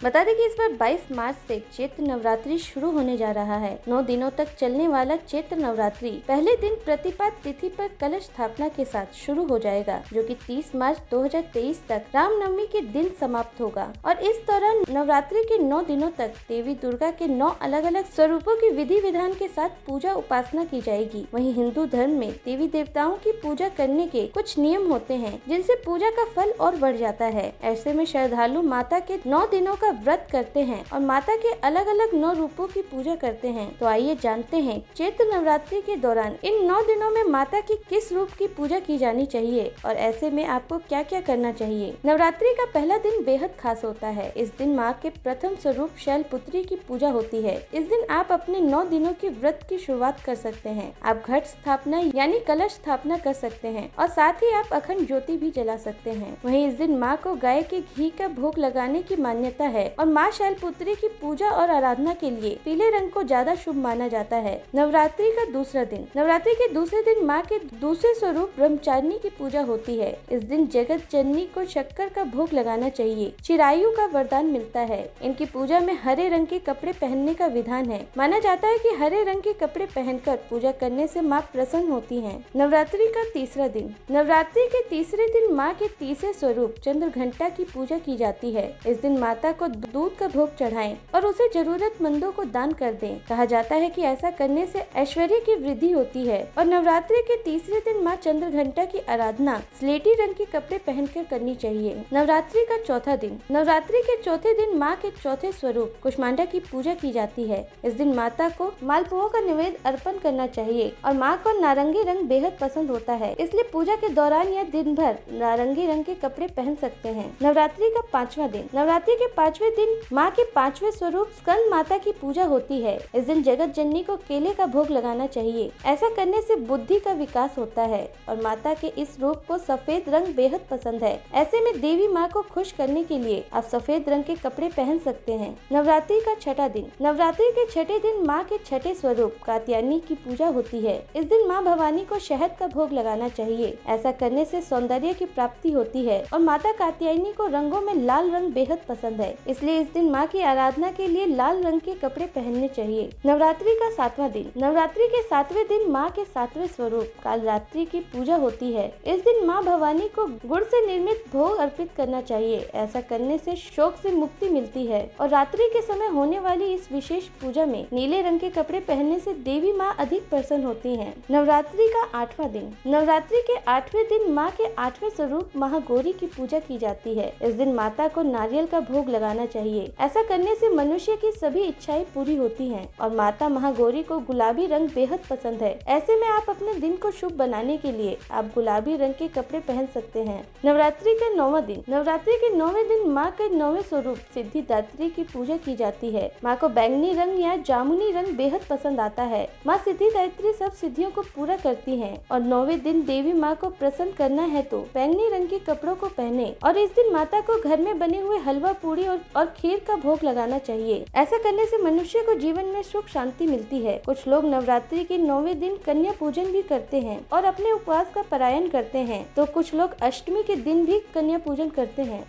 बता दें कि इस बार 22 मार्च से चैत्र नवरात्रि शुरू होने जा रहा है। 9 दिनों तक चलने वाला चैत्र नवरात्रि पहले दिन प्रतिपद तिथि पर कलश स्थापना के साथ शुरू हो जाएगा, जो कि 30 मार्च 2023 तक रामनवमी के दिन समाप्त होगा। और इस दौरान नवरात्रि के 9 दिनों तक देवी दुर्गा के 9 अलग अलग स्वरूपों की विधि विधान के साथ पूजा उपासना की जाएगी। वहीं हिंदू धर्म में देवी देवताओं की पूजा करने के कुछ नियम होते हैं, जिनसे पूजा का फल और बढ़ जाता है। ऐसे में श्रद्धालु माता के 9 दिनों का व्रत करते हैं और माता के अलग अलग 9 रूपों की पूजा करते हैं। तो आइए जानते हैं चैत्र नवरात्रि के दौरान इन 9 दिनों में माता की किस रूप की पूजा की जानी चाहिए और ऐसे में आपको क्या क्या करना चाहिए। नवरात्रि का पहला दिन बेहद खास होता है। इस दिन माँ के प्रथम स्वरूप शैलपुत्री की पूजा होती है। इस दिन आप अपने 9 दिनों की व्रत की शुरुआत कर सकते हैं। आप घट स्थापना यानी कलश स्थापना कर सकते हैं और साथ ही आप अखंड ज्योति भी जला सकते हैं। वहीं इस दिन माँ को गाय के घी का भोग लगाने की मान्यता है और माँ शैलपुत्री की पूजा और आराधना के लिए पीले रंग को ज्यादा शुभ माना जाता है। नवरात्रि का दूसरा दिन। नवरात्रि के दूसरे दिन माँ के दूसरे स्वरूप ब्रह्मचारिणी की पूजा होती है। इस दिन जगत जननी को शक्कर का भोग लगाना चाहिए। चिरायु का वरदान मिलता है। इनकी पूजा में हरे रंग के कपड़े पहनने का विधान है। माना जाता है कि हरे रंग के कपड़े पहनकर पूजा करने से माँ प्रसन्न होती हैं। नवरात्रि का तीसरा दिन। नवरात्रि के तीसरे दिन माँ के तीसरे स्वरूप चंद्र घंटा की पूजा की जाती है। इस दिन माता को दूध का भोग चढ़ाएं और उसे जरूरतमंदों को दान कर दें। कहा जाता है कि ऐसा करने से ऐश्वर्य की वृद्धि होती है। और नवरात्रि के तीसरे दिन माँ चंद्र घंटा की आराधना स्लेटी रंग के कपड़े पहनकर करनी चाहिए। नवरात्रि का चौथा दिन। नवरात्रि के चौथे दिन माँ के चौथे स्वरूप कुष्मांडा की पूजा की जाती है। इस दिन माता को मालपुओं का निवेद्य अर्पण करना चाहिए और माँ को नारंगी रंग बेहद पसंद होता है, इसलिए पूजा के दौरान या दिन भर नारंगी रंग के कपड़े पहन सकते हैं। नवरात्रि का पांचवा दिन। नवरात्रि के पांचवे दिन माँ के पांचवे स्वरूप स्कंद माता की पूजा होती है। इस दिन जगत जननी को केले का भोग लगाना चाहिए। ऐसा करने से बुद्धि का विकास होता है और माता के इस रूप को सफेद रंग बेहद पसंद है। ऐसे में देवी माँ को खुश करने के लिए आप सफेद रंग के कपड़े पहन सकते हैं। नवरात्रि का छठा दिन। नवरात्रि के छठे दिन माँ के छठे स्वरूप कात्यायनी की पूजा होती है। इस दिन माँ भवानी को शहद का भोग लगाना चाहिए। ऐसा करने से सौंदर्य की प्राप्ति होती है और माता कात्यायनी को रंगों में लाल रंग बेहद पसंद है, इसलिए इस दिन माँ की आराधना के लिए लाल रंग के कपड़े पहनने चाहिए। नवरात्रि का सातवां दिन। नवरात्रि के सातवें दिन माँ के सातवें स्वरूप कालरात्रि की पूजा होती है। इस दिन माँ भवानी को गुड़ से निर्मित भोग अर्पित करना चाहिए। ऐसा करने से शोक से मुक्ति मिलती है और रात्रि के समय होने वाली इस विशेष पूजा में नीले रंग के कपड़े पहनने से देवी माँ अधिक प्रसन्न होती हैं। नवरात्रि का आठवां दिन। नवरात्रि के आठवें दिन माँ के आठवें स्वरूप महागौरी की पूजा की जाती है। इस दिन माता को नारियल का भोग लगाना चाहिए। ऐसा करने से मनुष्य की सभी इच्छाएं पूरी होती हैं और माता महागौरी को गुलाबी रंग बेहद पसंद है। ऐसे में आप अपने दिन को शुभ बनाने के लिए आप गुलाबी रंग के कपड़े पहन सकते हैं। नवरात्रि का 9वां दिन। नवरात्रि के 9वें दिन माँ के 9वें स्वरूप सिद्धिदात्री की पूजा की जाती है। माँ को बैंगनी रंग या जामुनी रंग बेहद पसंद आता है। माँ सिद्धिदात्री सब सिद्धियों को पूरा करती है और 9वें दिन देवी माँ को प्रसन्न करना है तो बैंगनी रंग के कपड़ों को पहने और इस दिन माता को घर में बने हुए हलवा पूरी और खीर का भोग लगाना चाहिए। ऐसा करने से मनुष्य को जीवन में सुख शांति मिलती है। कुछ लोग नवरात्रि के 9वें दिन कन्या पूजन भी करते हैं और अपने उपवास का पारायण करते हैं, तो कुछ लोग अष्टमी के दिन भी कन्या पूजन करते हैं।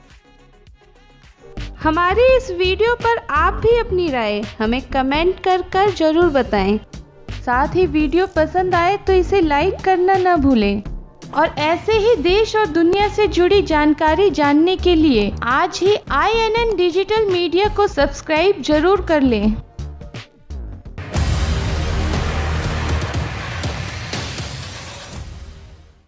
हमारी इस वीडियो पर आप भी अपनी राय हमें कमेंट कर जरूर बताएं। साथ ही वीडियो पसंद आए तो इसे लाइक करना न भूलें और ऐसे ही देश और दुनिया से जुड़ी जानकारी जानने के लिए आज ही INN डिजिटल मीडिया को सब्सक्राइब जरूर कर लें।